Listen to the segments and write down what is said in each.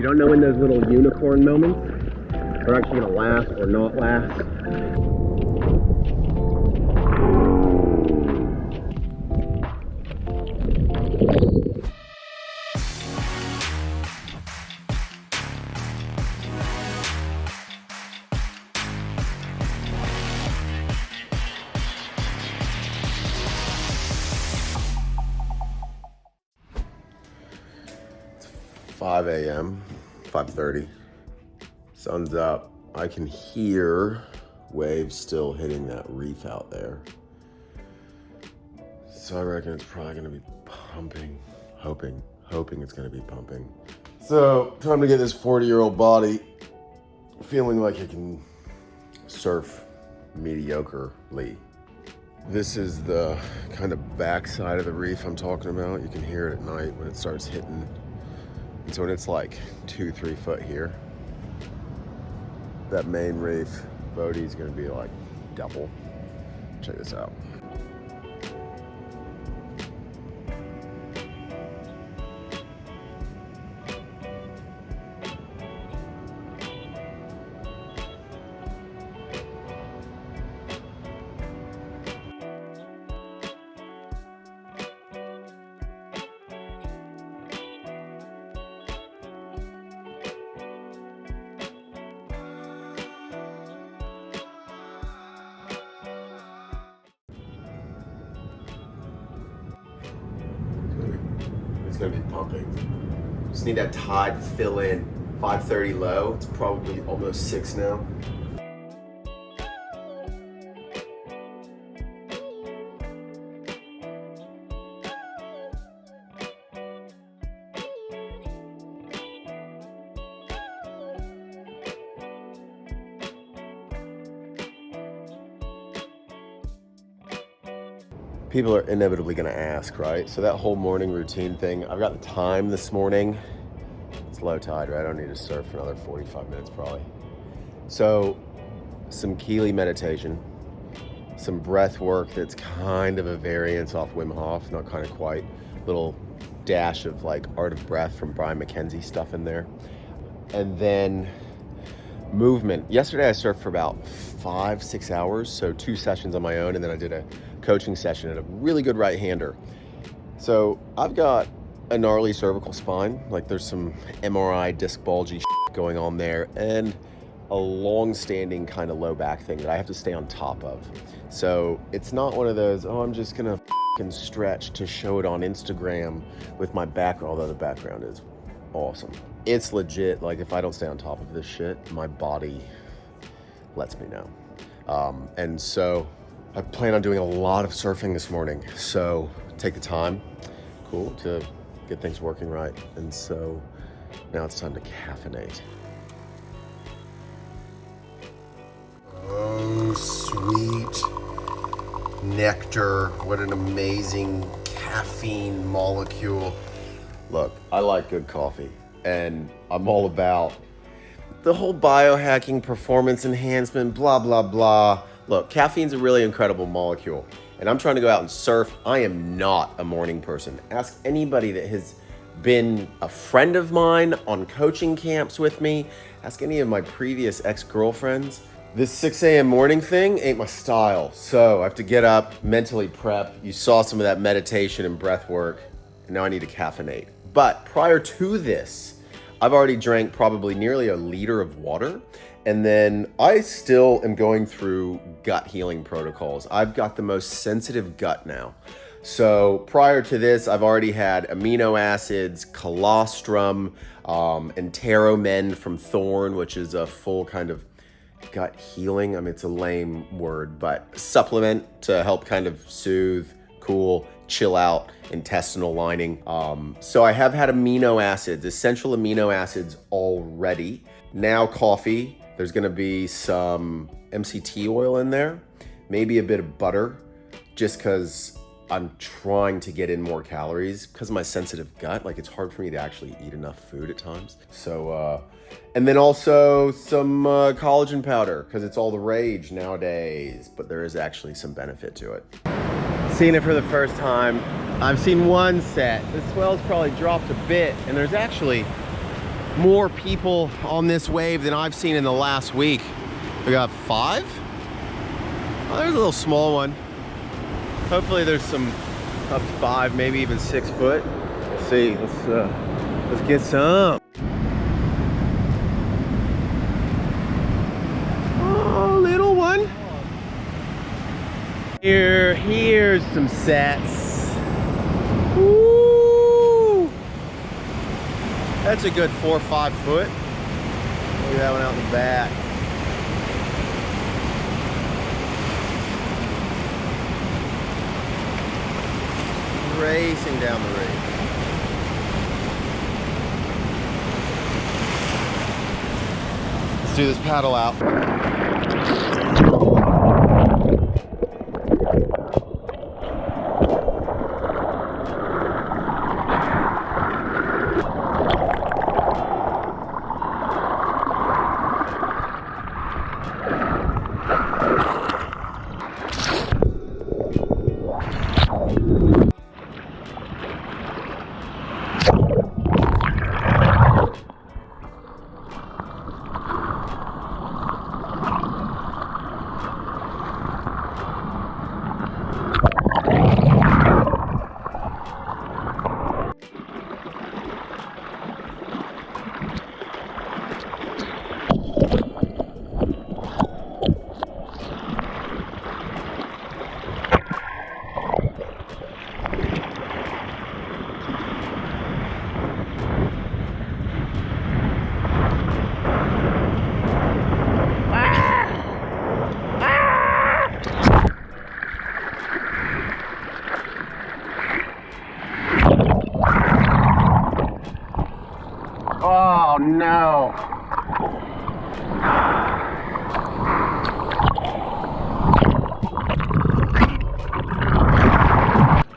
don't know when those little unicorn moments are actually gonna last or not last. 5 a.m., 5:30, sun's up. I can hear waves still hitting that reef out there. So I reckon it's probably gonna be pumping, hoping it's gonna be pumping. So time to get this 40-year-old body feeling like it can surf mediocrely. This is the kind of backside of the reef I'm talking about. You can hear it at night when it starts hitting. And so when it's like 2-3 foot here, that main reef, Vodi, is gonna be like double. Check this out. It's gonna be pumping. Just need that tide to fill in. 5:30 low. It's probably almost 6 now. People are inevitably gonna ask, right? So that whole morning routine thing, I've got the time this morning. It's low tide, right? I don't need to surf for another 45 minutes probably. So some Keely meditation, some breath work that's kind of a variance off Wim Hof, not kind of quite. Little dash of like Art of Breath from Brian McKenzie stuff in there. And then movement. Yesterday I surfed for about 5-6 hours, so 2 sessions on my own, and then I did a coaching session at a really good right-hander. So I've got a gnarly cervical spine, like there's some MRI disc bulgy going on there, and a long-standing kind of low back thing that I have to stay on top of. So it's not one of those, oh, I'm just gonna stretch to show it on Instagram with my back, although the background is awesome. It's legit, like if I don't stay on top of this shit, my body lets me know. And so I plan on doing a lot of surfing this morning. So take the time, cool, to get things working right. And so now it's time to caffeinate. Oh, sweet nectar. What an amazing caffeine molecule. Look, I like good coffee, and I'm all about the whole biohacking, performance enhancement, blah, blah, blah. Look, caffeine's a really incredible molecule, and I'm trying to go out and surf. I am not a morning person. Ask anybody that has been a friend of mine on coaching camps with me. Ask any of my previous ex-girlfriends. This 6 a.m. morning thing ain't my style, so I have to get up, mentally prep. You saw some of that meditation and breath work, and now I need to caffeinate. But prior to this, I've already drank probably nearly a liter of water, and then I still am going through gut healing protocols. I've got the most sensitive gut now. So prior to this, I've already had amino acids, colostrum, enteromen from Thorn, which is a full kind of gut healing. I mean, it's a lame word, but supplement to help kind of soothe, cool, chill out intestinal lining. So I have had amino acids, essential amino acids already. Now coffee, there's gonna be some MCT oil in there, maybe a bit of butter, just cause I'm trying to get in more calories because of my sensitive gut. Like it's hard for me to actually eat enough food at times. So, and then also some collagen powder because it's all the rage nowadays, but there is actually some benefit to it. Seeing it for the first time. I've seen one set. The swell's probably dropped a bit, and there's actually more people on this wave than I've seen in the last week. We got 5? Oh, there's a little small one. Hopefully there's some up to 5, maybe even 6 foot. Let's see, let's get some. Oh, little one. Here's some sets. Woo! That's a good 4 or 5 foot. Look at that one out in the back. Racing down the reef. Let's do this paddle out. Oh no.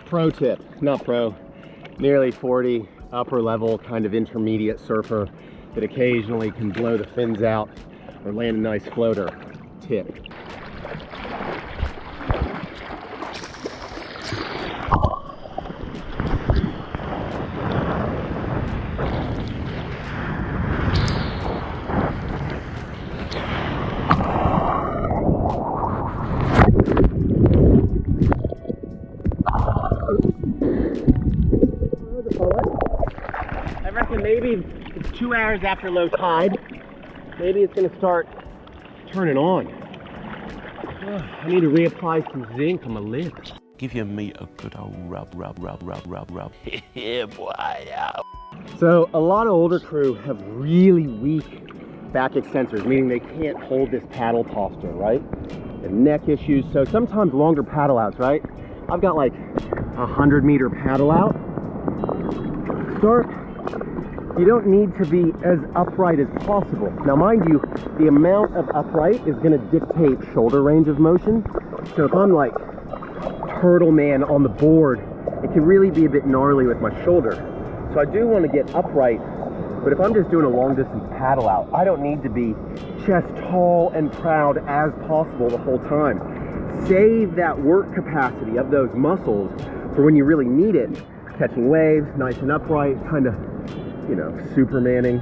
Pro tip, not pro, nearly 40, upper level, kind of intermediate surfer that occasionally can blow the fins out or land a nice floater. Tip. I reckon maybe it's 2 hours after low tide. Maybe it's going to start turning on. I need to reapply some zinc on my lips. Give your meat a good old rub. Yeah, boy. Yeah. So a lot of older crew have really weak back extensors, meaning they can't hold this paddle posture, right? And neck issues. So sometimes longer paddle outs, right? I've got like 100 meter paddle out. You don't need to be as upright as possible. Now mind you, the amount of upright is gonna dictate shoulder range of motion. So if I'm like turtle man on the board, it can really be a bit gnarly with my shoulder. So I do wanna get upright, but if I'm just doing a long distance paddle out, I don't need to be chest tall and proud as possible the whole time. Save that work capacity of those muscles for when you really need it. Catching waves, nice and upright, kind of, you know, Supermaning.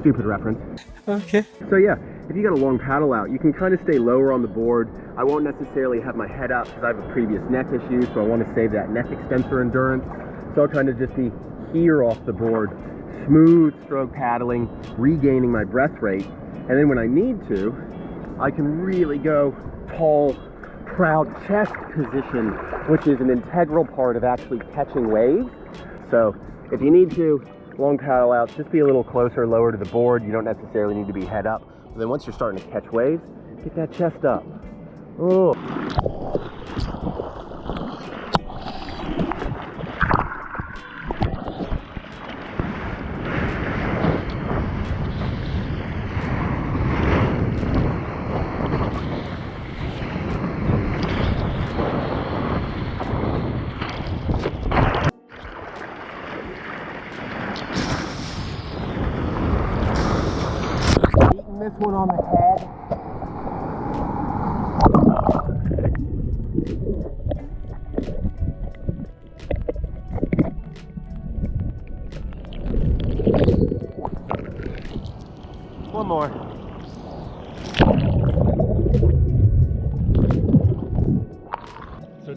Stupid reference. Okay. So yeah, if you got a long paddle out, you can kind of stay lower on the board. I won't necessarily have my head up because I have a previous neck issue, so I want to save that neck extensor endurance. So I'll kind of just be here off the board, smooth stroke paddling, regaining my breath rate. And then when I need to, I can really go tall, proud chest position, which is an integral part of actually catching waves. So if you need to, long paddle outs, just be a little closer, lower to the board. You don't necessarily need to be head up. But then once you're starting to catch waves, get that chest up. Oh. This one on the head.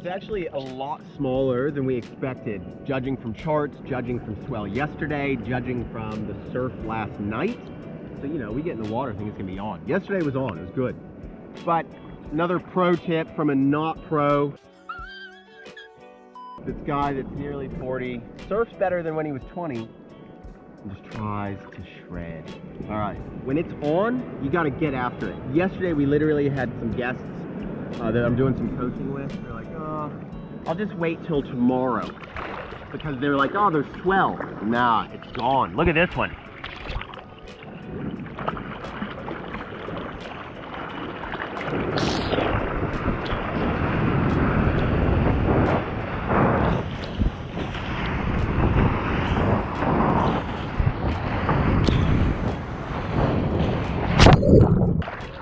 It's actually a lot smaller than we expected, judging from charts, judging from swell yesterday, judging from the surf last night. So, you know, we get in the water, I think it's gonna be on. Yesterday was on, it was good. But another pro tip from a not pro. This guy that's nearly 40, surfs better than when he was 20, and just tries to shred. All right, when it's on, you gotta get after it. Yesterday, we literally had some guests that I'm doing some coaching with. They're like, oh, I'll just wait till tomorrow. Because they're like, oh, there's swell. Nah, it's gone. Look at this one.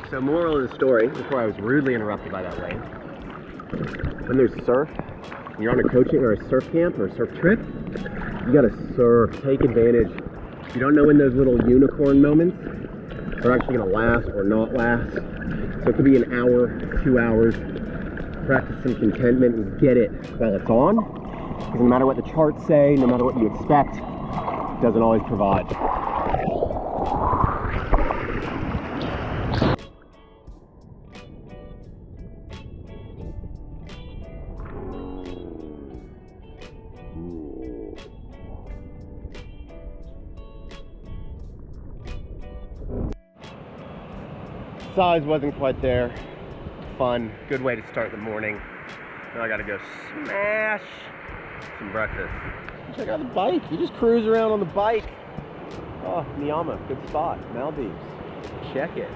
So moral of the story, before I was rudely interrupted by that wave, when there's surf, and you're on a coaching or a surf camp or a surf trip, you gotta surf, take advantage. You don't know when those little unicorn moments are actually gonna last or not last. So it could be an hour, 2 hours. Practice some contentment and get it while it's on. Because no matter what the charts say, no matter what you expect, it doesn't always provide. Size wasn't quite there. Fun, good way to start the morning. Now I gotta go smash some breakfast. Check out the bike. You just cruise around on the bike. Oh, Niyama, good spot. Maldives. Check it.